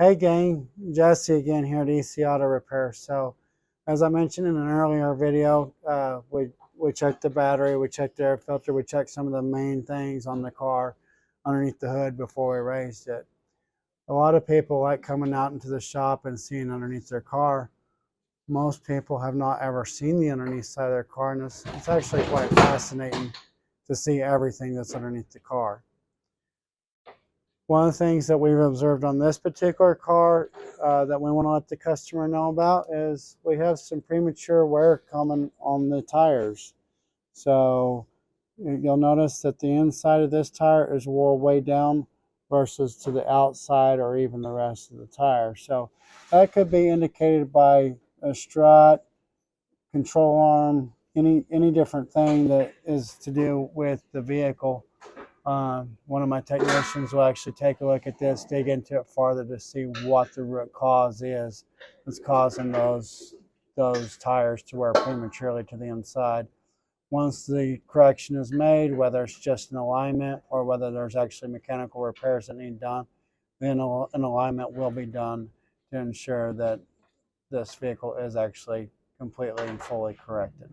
Hey gang, Jesse again here at EC Auto Repair. So, as I mentioned in an earlier video, we checked the battery, we checked the air filter, we checked some of the main things on the car underneath the hood before we raised it. A lot of people like coming out into the shop and seeing underneath their car. Most people have not ever seen the underneath side of their car, and it's actually quite fascinating to see everything that's underneath the car. One of the things that we've observed on this particular car that we want to let the customer know about is we have some premature wear coming on the tires. So you'll notice that the inside of this tire is wore way down versus to the outside or even the rest of the tire. So that could be indicated by a strut, control arm, any different thing that is to do with the vehicle. One of my technicians will actually take a look at this, dig into it farther to see what the root cause is that's causing those tires to wear prematurely to the inside. Once the correction is made, whether it's just an alignment or whether there's actually mechanical repairs that need done, then an alignment will be done to ensure that this vehicle is actually completely and fully corrected.